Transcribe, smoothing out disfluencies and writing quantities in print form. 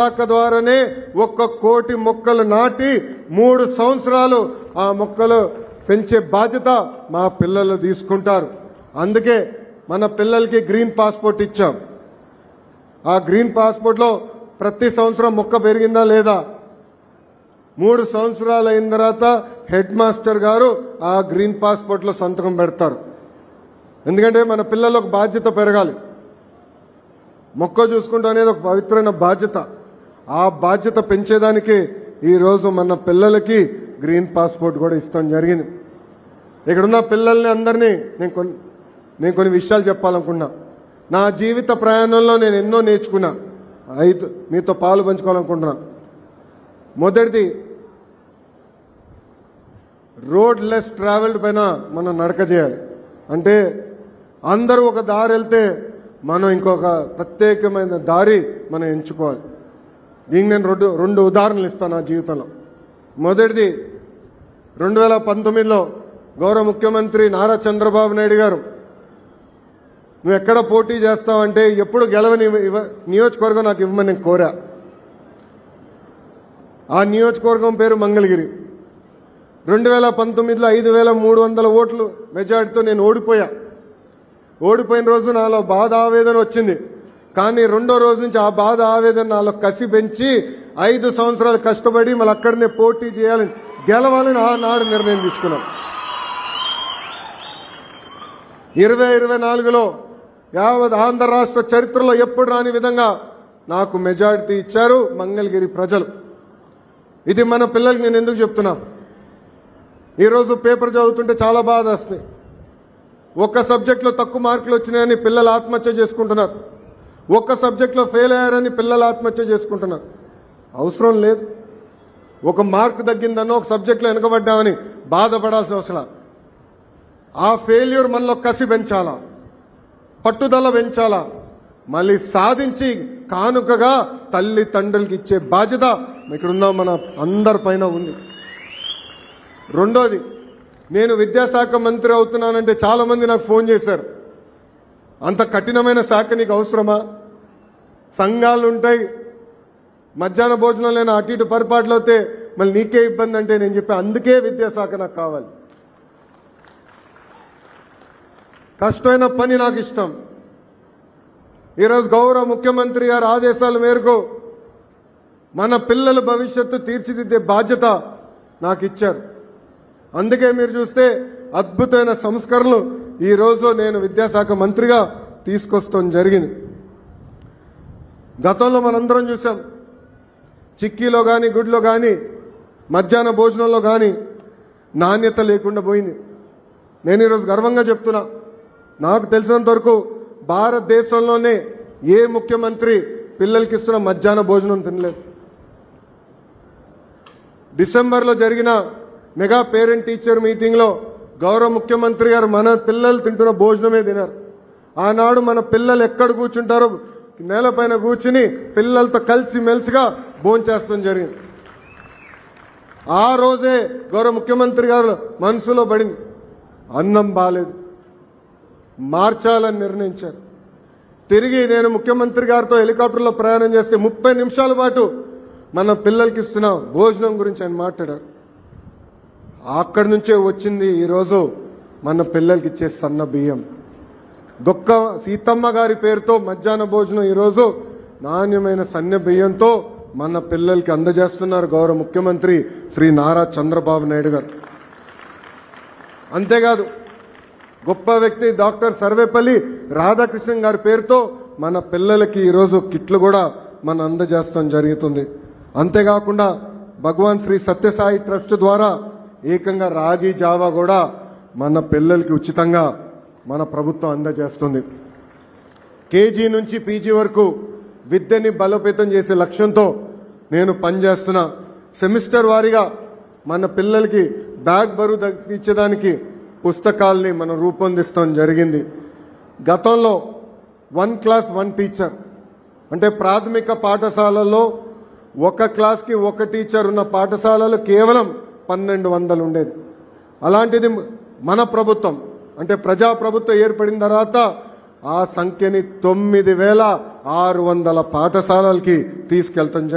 శాఖ ద్వారానే 1 కోటి మొక్కలు నాటి 3 సంవత్సరాలు ఆ మొక్కలు పెంచే బాధ్యత మా పిల్లలు తీసుకుంటారు. అందుకే మన పిల్లలకి గ్రీన్ పాస్పోర్ట్ ఇచ్చాం. ఆ గ్రీన్ పాస్పోర్ట్ లో ప్రతి సంవత్సరం మొక్క పెరిగిందా లేదా 3 సంవత్సరాలు అయిన తర్వాత హెడ్ మాస్టర్ గారు ఆ గ్రీన్ పాస్పోర్ట్ లో సంతకం పెడతారు. ఎందుకంటే మన పిల్లలకు బాధ్యత పెరగాలి. మొక్క చూసుకుంటూ అనేది ఒక పవిత్రమైన బాధ్యత. ఆ బాధ్యత పెంచేదానికి ఈరోజు మన పిల్లలకి గ్రీన్ పాస్పోర్ట్ కూడా ఇస్తాం జరిగింది. ఇక్కడున్న పిల్లల్ని అందరినీ నేను కొన్ని విషయాలు చెప్పాలనుకున్నా. నా జీవిత ప్రయాణంలో నేను ఎన్నో నేర్చుకున్నా. మీతో పాలు పంచుకోవాలనుకుంటున్నా. మొదటిది, రోడ్ లెస్ ట్రావెల్డ్ పైన మనం నడక చేయాలి. అంటే అందరూ ఒక దారి వెళ్తే మనం ఇంకొక ప్రత్యేకమైన దారి మనం ఎంచుకోవాలి. దీనికి నేను రెండు ఉదాహరణలు ఇస్తాను నా జీవితంలో. మొదటిది, 2019లో గౌరవ ముఖ్యమంత్రి నారా చంద్రబాబు నాయుడు గారు నువ్వు ఎక్కడ పోటీ చేస్తావంటే ఎప్పుడు గెలవని నియోజకవర్గం నాకు ఇవ్వమని నేను కోరా. ఆ నియోజకవర్గం పేరు మంగళగిరి. 2019లో 5300 ఓట్లు మెజార్టీతో నేను ఓడిపోయా. ఓడిపోయిన రోజు నాలో బాధ ఆవేదన వచ్చింది. కానీ రెండో రోజు నుంచి ఆ బాధ ఆవేదన నాలో కసి పెంచి 5 సంవత్సరాలు కష్టపడి మళ్ళీ అక్కడనే పోటీ చేయాలని గెలవాలని ఆనాడు నిర్ణయం తీసుకున్నాం. 2024లో యావత్ ఆంధ్ర రాష్ట్ర చరిత్రలో ఎప్పుడు రాని విధంగా నాకు మెజారిటీ ఇచ్చారు మంగళగిరి ప్రజలు. ఇది మన పిల్లలకి నేను ఎందుకు చెప్తున్నా, ఈరోజు పేపర్ చదువుతుంటే చాలా బాధ వస్తుంది. ఒక్క సబ్జెక్టులో తక్కువ మార్కులు వచ్చినాయని పిల్లలు ఆత్మహత్య చేసుకుంటున్నారు. ఒక్క సబ్జెక్టులో ఫెయిల్ అయ్యారని పిల్లలు ఆత్మహత్య చేసుకుంటున్నారు. అవసరం లేదు. ఒక మార్కు తగ్గిందనో ఒక సబ్జెక్టులో వెనకబడ్డామని బాధపడాల్సిన అవసరం. ఆ ఫెయిల్యూర్ మనలో కసి పెంచాలా, పట్టుదల పెంచాలా, మళ్ళీ సాధించి కానుకగా తల్లి తండ్రులకి ఇచ్చే బాధ్యత ఇక్కడున్న మన అందరిపైన ఉంది. రెండోది, నేను విద్యాశాఖ మంత్రి అవుతున్నానంటే చాలా మంది నాకు ఫోన్ చేశారు. అంత కఠినమైన శాఖ నీకు అవసరమా? సంఘాలు ఉంటాయి, మధ్యాహ్న భోజనం లేని అటు ఇటు పొరపాట్లు అవుతే మళ్ళీ నీకే ఇబ్బంది అంటే నేను చెప్పా అందుకే విద్యాశాఖ నాకు కావాలి. కష్టమైన పని నాకు ఇష్టం. ఈరోజు గౌరవ ముఖ్యమంత్రి గారి ఆదేశాల మేరకు మన పిల్లల భవిష్యత్తు తీర్చిదిద్దే బాధ్యత నాకు ఇచ్చారు. అందుకే మీరు చూస్తే అద్భుతమైన సంస్కరణలు ఈరోజు నేను విద్యాశాఖ మంత్రిగా తీసుకొస్తాం జరిగింది. గతంలో మనందరం చూసాం, చిక్కీలో కానీ గుడ్లో కానీ మధ్యాహ్న భోజనంలో కానీ నాణ్యత లేకుండా పోయింది. నేను ఈరోజు గర్వంగా చెప్తున్నా, నాకు తెలిసినంత వరకు భారతదేశంలోనే ఏ ముఖ్యమంత్రి పిల్లలకి ఇస్తున్న మధ్యాహ్న భోజనం తినలేదు. డిసెంబర్లో జరిగిన మెగా పేరెంట్ టీచర్ మీటింగ్ లో గౌరవ ముఖ్యమంత్రి గారు మన పిల్లలు తింటున్న భోజనమే తినారు. ఆనాడు మన పిల్లలు ఎక్కడ కూర్చుంటారో నేలపైన కూర్చుని పిల్లలతో కలిసి మెలిసిగా భోంచేస్తాం జరిగింది. ఆ రోజే గౌరవ ముఖ్యమంత్రి గారు మనసులో పడింది, అన్నం బాలేదు, మార్చాలని నిర్ణయించారు. తిరిగి నేను ముఖ్యమంత్రి గారితో హెలికాప్టర్లో ప్రయాణం చేస్తే 30 నిమిషాల పాటు మన పిల్లలకి ఇస్తున్న భోజనం గురించి ఆయన మాట్లాడారు. అక్కడి నుంచే వచ్చింది ఈరోజు మన పిల్లలకి ఇచ్చే సన్న బియ్యం. దొక్క సీతమ్మ గారి పేరుతో మధ్యాహ్న భోజనం ఈరోజు నాణ్యమైన సన్న బియ్యంతో మన పిల్లలకి అందజేస్తున్నారు గౌరవ ముఖ్యమంత్రి శ్రీ నారా చంద్రబాబు నాయుడు గారు. అంతేకాదు, గొప్ప వ్యక్తి డాక్టర్ సర్వేపల్లి రాధాకృష్ణన్ గారి పేరుతో మన పిల్లలకి ఈరోజు కిట్లు కూడా మనం అందజేస్తాం జరుగుతుంది. అంతేకాకుండా భగవాన్ శ్రీ సత్యసాయి ట్రస్ట్ ద్వారా ఏకంగా రాగి జావా కూడా మన పిల్లలకి ఉచితంగా మన ప్రభుత్వం అందజేస్తుంది. కేజీ నుంచి పీజీ వరకు విద్యని బలోపేతం చేసే లక్ష్యంతో నేను పనిచేస్తున్నా. సెమిస్టర్ వారీగా మన పిల్లలకి బ్యాగ్ బరువు తగ్గించడానికి పుస్తకాల్ని మనం రూపొందిస్తాం జరిగింది. గతంలో 1 క్లాస్ 1 టీచర్ అంటే ప్రాథమిక పాఠశాలల్లో 1 క్లాస్కి 1 టీచర్ ఉన్న పాఠశాలలు కేవలం 1200 ఉండేది. అలాంటిది మన ప్రభుత్వం అంటే ప్రజాప్రభుత్వం ఏర్పడిన తర్వాత ఆ సంఖ్యని 9000 600 పాఠశాలలకి తీసుకెళ్తాం.